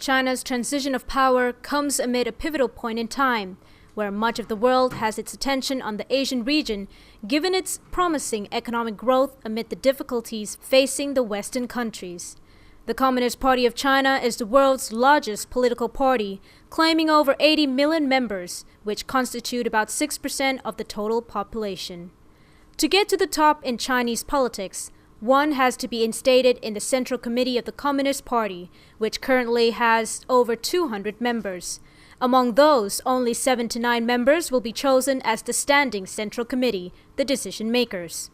China's transition of power comes amid a pivotal point in time, where much of the world has its attention on the Asian region, given its promising economic growth amid the difficulties facing the Western countries. The Communist Party of China is the world's largest political party, claiming over 80 million members, which constitute about 6% of the total population. To get to the top in Chinese politics, one has to be instated in the Central Committee of the Communist Party, which currently has over 200 members. Among those, only 7 to 9 members will be chosen as the standing Central Committee, the decision makers.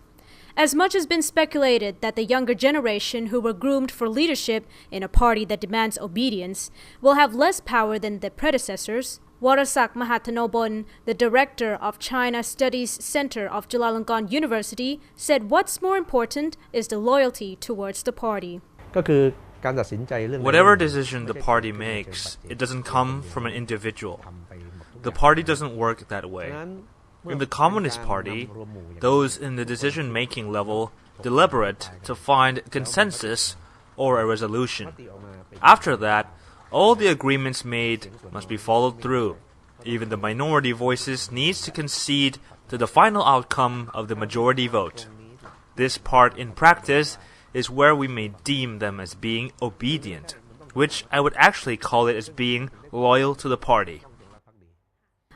As much has been speculated that the younger generation who were groomed for leadership in a party that demands obedience will have less power than their predecessors, Juarawee, the director of China Studies Center of Chulalongkorn University, said what's more important is the loyalty towards the party. Whatever decision the party makes, it doesn't come from an individual. The party doesn't work that way. In the Communist Party, those in the decision-making level deliberate to find consensus or a resolution. After that, all the agreements made must be followed through. Even the minority voices needs to concede to the final outcome of the majority vote. This part in practice is where we may deem them as being obedient, which I would actually call it as being loyal to the party.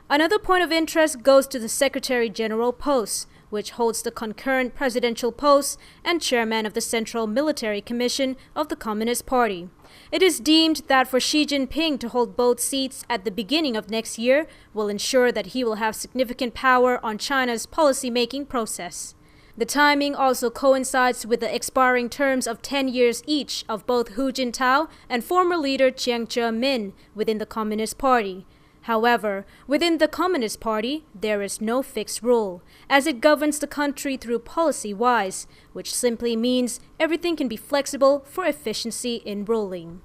Another point of interest goes to the Secretary General post, which holds the concurrent presidential post and chairman of the Central Military Commission of the Communist Party. It is deemed that for Xi Jinping to hold both seats at the beginning of next year will ensure that he will have significant power on China's policy-making process. The timing also coincides with the expiring terms of 10 years each of both Hu Jintao and former leader Jiang Zemin within the Communist Party. However, within the Communist Party, there is no fixed rule, as it governs the country through policy-wise, which simply means everything can be flexible for efficiency in ruling.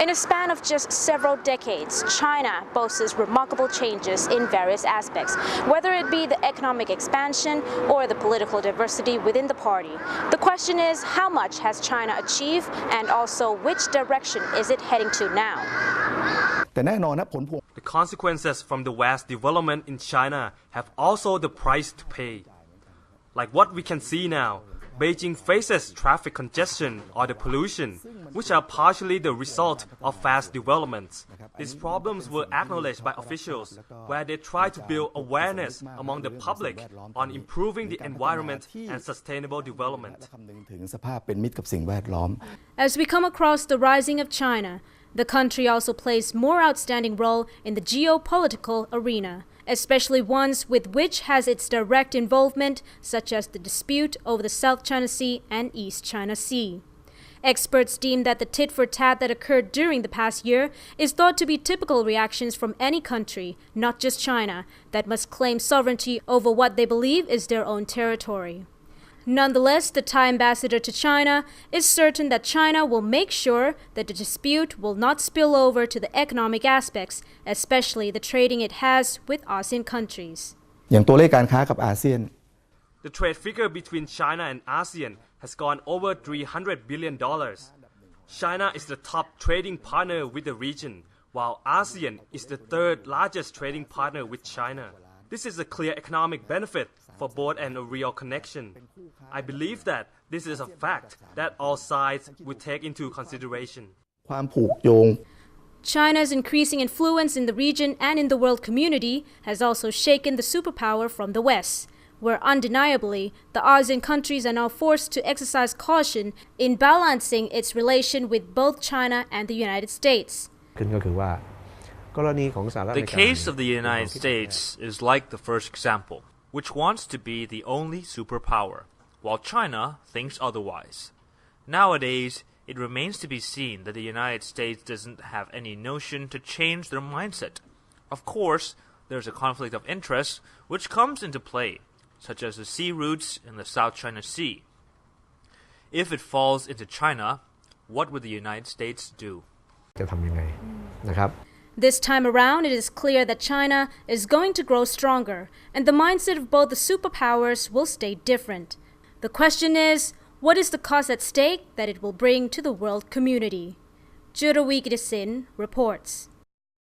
In a span of just several decades, China boasts remarkable changes in various aspects, whether it be the economic expansion or the political diversity within the party. The question is, how much has China achieved, and also which direction is it heading to now? The consequences from the vast development in China have also the price to pay. Like what we can see now, Beijing faces traffic congestion or the pollution, which are partially the result of fast developments. These problems were acknowledged by officials, where they try to build awareness among the public on improving the environment and sustainable development. As we come across the rising of China, the country also plays more outstanding role in the geopolitical arena, especially ones with which has its direct involvement, such as the dispute over the South China Sea and East China Sea. Experts deem that the tit-for-tat that occurred during the past year is thought to be typical reactions from any country, not just China, that must claim sovereignty over what they believe is their own territory. Nonetheless, the Thai ambassador to China is certain that China will make sure that the dispute will not spill over to the economic aspects, especially the trading it has with ASEAN countries. The trade figure between China and ASEAN has gone over $300 billion. China is the top trading partner with the region, while ASEAN is the third largest trading partner with China. This is a clear economic benefit for both and a real connection. I believe that this is a fact that all sides would take into consideration. China's increasing influence in the region and in the world community has also shaken the superpower from the West, where undeniably the ASEAN countries are now forced to exercise caution in balancing its relation with both China and the United States. The case of the United States is like the first example, which wants to be the only superpower, while China thinks otherwise. Nowadays, it remains to be seen that the United States doesn't have any notion to change their mindset. Of course, there's a conflict of interest which comes into play, such as the sea routes in the South China Sea. If it falls into China, what would the United States do? This time around, it is clear that China is going to grow stronger, and the mindset of both the superpowers will stay different. The question is, what is the cost at stake that it will bring to the world community? Juarawee Kittisilpa reports.